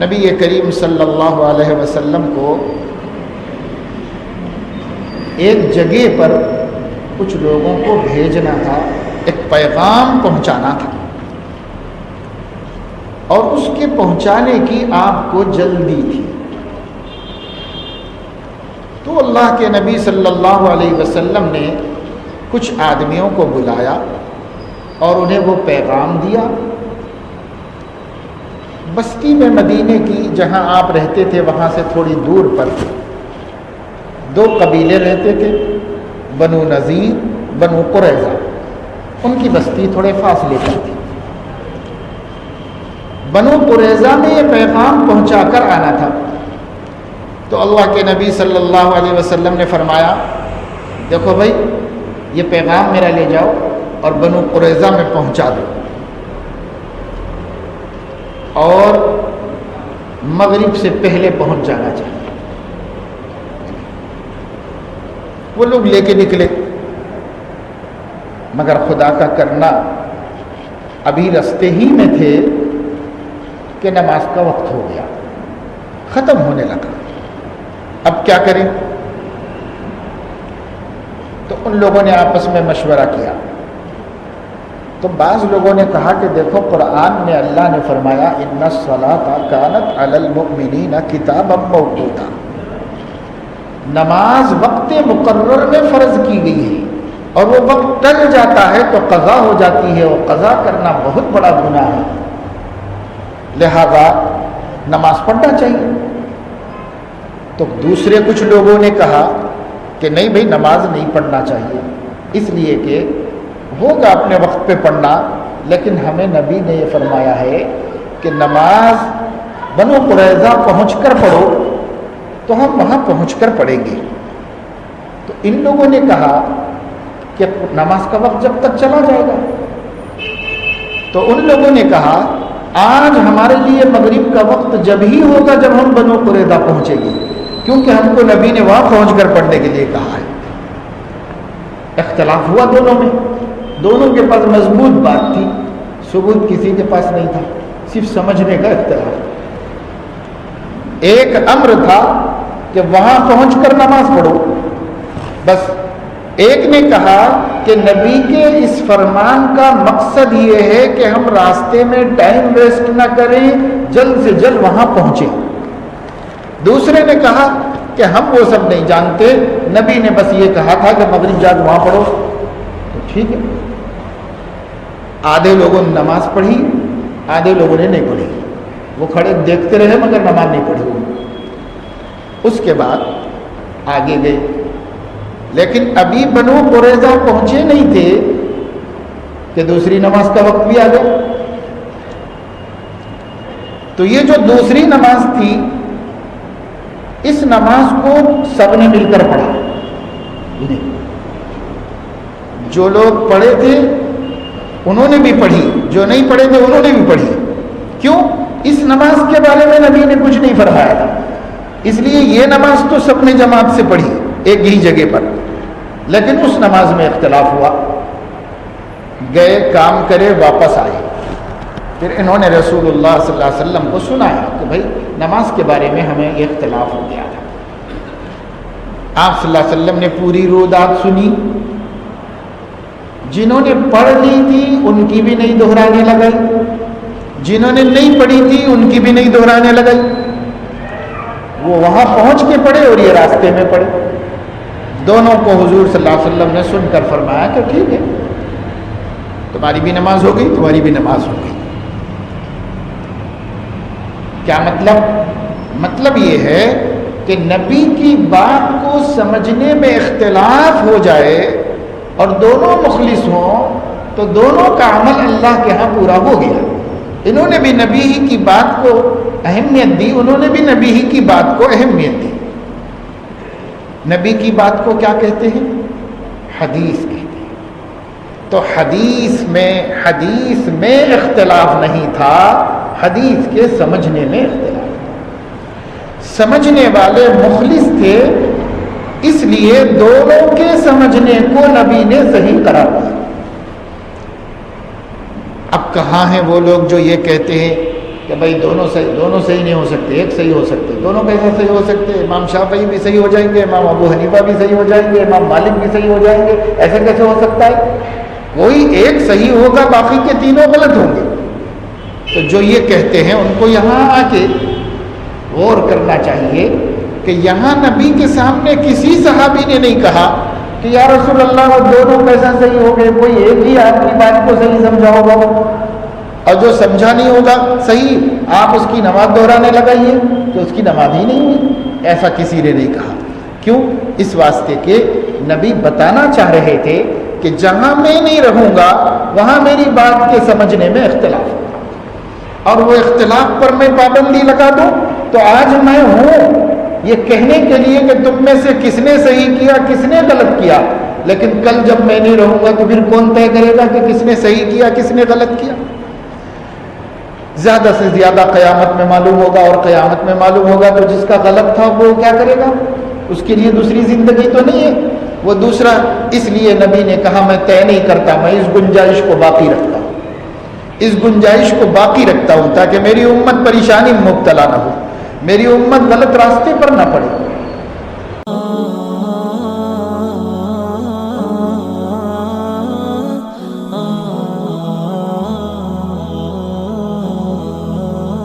نبی کریم صلی اللہ علیہ وسلم کو ایک جگہ پر کچھ لوگوں کو بھیجنا تھا، ایک پیغام پہنچانا تھا، اور اس کے پہنچانے کی آپ کو جلدی تھی۔ تو اللہ کے نبی صلی اللہ علیہ وسلم نے کچھ آدمیوں کو بلایا اور انہیں وہ پیغام دیا۔ بستی میں مدینے کی جہاں آپ رہتے تھے وہاں سے تھوڑی دور پر دو قبیلے رہتے تھے، بنو نذیر، بنو قریظہ۔ ان کی بستی تھوڑے فاصلے پر تھی۔ بنو قریظہ میں یہ پیغام پہنچا کر آنا تھا، تو اللہ کے نبی صلی اللہ علیہ وسلم نے فرمایا دیکھو بھائی یہ پیغام میرا لے جاؤ اور بنو قریظہ میں پہنچا دو، اور مغرب سے پہلے پہنچ جانا چاہیے۔ وہ لوگ لے کے نکلے، مگر خدا کا کرنا ابھی رستے ہی میں تھے کہ نماز کا وقت ہو گیا، ختم ہونے لگا۔ اب کیا کریں؟ تو ان لوگوں نے آپس میں مشورہ کیا۔ تو بعض لوگوں نے کہا کہ دیکھو قرآن میں اللہ نے فرمایا ان الصلاۃ کانت علی المؤمنین کتابا موقوتا، نماز وقت مقرر میں فرض کی گئی ہے، اور وہ وقت ٹل جاتا ہے تو قضا ہو جاتی ہے، اور قضا کرنا بہت بڑا گناہ ہے، لہذا نماز پڑھنا چاہیے۔ تو دوسرے کچھ لوگوں نے کہا کہ نہیں بھائی نماز نہیں پڑھنا چاہیے، اس لیے کہ ہوگا اپنے وقت پہ پڑھنا، لیکن ہمیں نبی نے یہ فرمایا ہے کہ نماز بنو قریظہ پہنچ کر پڑھو، تو ہم وہاں پہنچ کر پڑھیں گے۔ تو ان لوگوں نے کہا کہ نماز کا وقت جب تک چلا جائے گا، تو ان لوگوں نے کہا آج ہمارے لیے مغرب کا وقت جب ہی ہوگا جب ہم بنو قریظہ پہنچیں گے، کیونکہ ہم کو نبی نے وہاں پہنچ کر پڑھنے کے لیے کہا ہے۔ اختلاف ہوا دونوں میں، دونوں کے پاس مضبوط بات تھی، ثبوت کسی کے پاس نہیں تھا، صرف سمجھنے کا اختلاف۔ ایک امر تھا کہ وہاں پہنچ کر نماز پڑھو، بس۔ ایک نے کہا کہ نبی کے اس فرمان کا مقصد یہ ہے کہ ہم راستے میں ٹائم ویسٹ نہ کریں، جلد سے جلد وہاں پہنچیں۔ دوسرے نے کہا کہ ہم وہ سب نہیں جانتے، نبی نے بس یہ کہا تھا کہ مغرب جا کے وہاں پڑھو، تو ٹھیک ہے۔ آدھے لوگوں نے نماز پڑھی، آدھے لوگوں نے نہیں پڑھی، وہ کھڑے دیکھتے رہے مگر نماز نہیں پڑھی۔ اس کے بعد آگے گئے، لیکن ابھی بنو قریظہ پہنچے نہیں تھے کہ دوسری نماز کا وقت بھی آ گیا۔ تو یہ جو دوسری نماز تھی، اس نماز کو سب نے مل کر پڑھا، جو لوگ پڑھے تھے انہوں نے بھی پڑھی، جو نہیں پڑھے تھے انہوں نے بھی پڑھی۔ کیوں؟ اس نماز کے بارے میں نبی نے کچھ نہیں فرمایا تھا، اس لیے یہ نماز تو سب نے جماعت سے پڑھی ایک ہی جگہ پر، لیکن اس نماز میں اختلاف ہوا۔ گئے، کام کرے، واپس آئے، پھر انہوں نے رسول اللہ صلی اللہ علیہ وسلم کو سنایا کہ بھائی نماز کے بارے میں ہمیں یہ اختلاف ہو گیا تھا۔ آپ صلی اللہ علیہ وسلم نے پوری رودات سنی، جنہوں نے پڑھ لی تھی ان کی بھی نہیں دہرانے لگائی، جنہوں نے نہیں پڑھی تھی ان کی بھی نہیں دہرانے لگائی۔ وہ وہاں پہنچ کے پڑھے اور یہ راستے میں پڑھے۔ دونوں کو حضور صلی اللہ علیہ وسلم نے سن کر فرمایا کہ ٹھیک ہے، تمہاری بھی نماز ہو گئی، تمہاری بھی نماز ہو گئی۔ کیا مطلب؟ مطلب یہ ہے کہ نبی کی بات کو سمجھنے میں اختلاف ہو جائے اور دونوں مخلص ہوں تو دونوں کا عمل اللہ کے ہاں پورا ہو گیا۔ انہوں نے بھی نبی ہی کی بات کو اہمیت دی، انہوں نے بھی نبی ہی کی بات کو اہمیت دی۔ نبی کی بات کو کیا کہتے ہیں؟ حدیث کہتے ہیں۔ تو حدیث میں اختلاف نہیں تھا، حدیث کے سمجھنے میں اختلاف تھا۔ سمجھنے والے مخلص تھے، اس لیے دونوں کے سمجھنے کو نبی نے صحیح قرار دیا۔ اب کہاں ہیں وہ لوگ جو یہ کہتے ہیں کہ بھائی دونوں صحیح نہیں ہو سکتے، ایک صحیح ہو سکتے. دونوں کیسے صحیح ہو سکتے؟ امام شافعی بھی صحیح ہو جائیں گے، امام ابو حنیفہ بھی صحیح ہو جائیں گے، امام مالک بھی صحیح ہو جائیں گے، ایسے کیسے ہو سکتا ہے؟ کوئی ایک صحیح ہوگا، باقی کے تینوں غلط ہوں گے. تو جو یہ کہتے ہیں ان کو یہاں آ کے غور کرنا چاہیے کہ یہاں نبی کے سامنے کسی صحابی نے نہیں کہا کہ یا رسول اللہ وہ دونوں کیسا صحیح ہو گئے، کوئی ایک ہی آپ کی بات کو صحیح سمجھا ہوگا اور جو سمجھا نہیں ہوگا صحیح آپ اس کی نماز دہرانے لگائیے تو اس کی نماز ہی نہیں ہوئی. ایسا کسی نے نہیں کہا. کیوں؟ اس واسطے کہ نبی بتانا چاہ رہے تھے کہ جہاں میں نہیں رہوں گا وہاں میری بات کے سمجھنے میں اختلاف ہوگا، اور وہ اختلاف پر میں پابندی لگا دوں تو آج میں ہوں یہ کہنے کے لیے کہ تم میں سے کس نے صحیح کیا کس نے غلط کیا، لیکن کل جب میں نہیں رہوں گا تو پھر کون طے کرے گا کہ کس نے صحیح کیا کس نے غلط کیا؟ زیادہ سے زیادہ قیامت میں معلوم ہوگا، اور قیامت میں معلوم ہوگا تو جس کا غلط تھا وہ کیا کرے گا؟ اس کے لیے دوسری زندگی تو نہیں ہے وہ دوسرا. اس لیے نبی نے کہا میں طے نہیں کرتا، میں اس گنجائش کو باقی رکھتا ہوں، اس گنجائش کو باقی رکھتا ہوں تاکہ میری امت پریشانی میں مبتلا نہ ہو، میری امت غلط راستے پر نہ پڑے.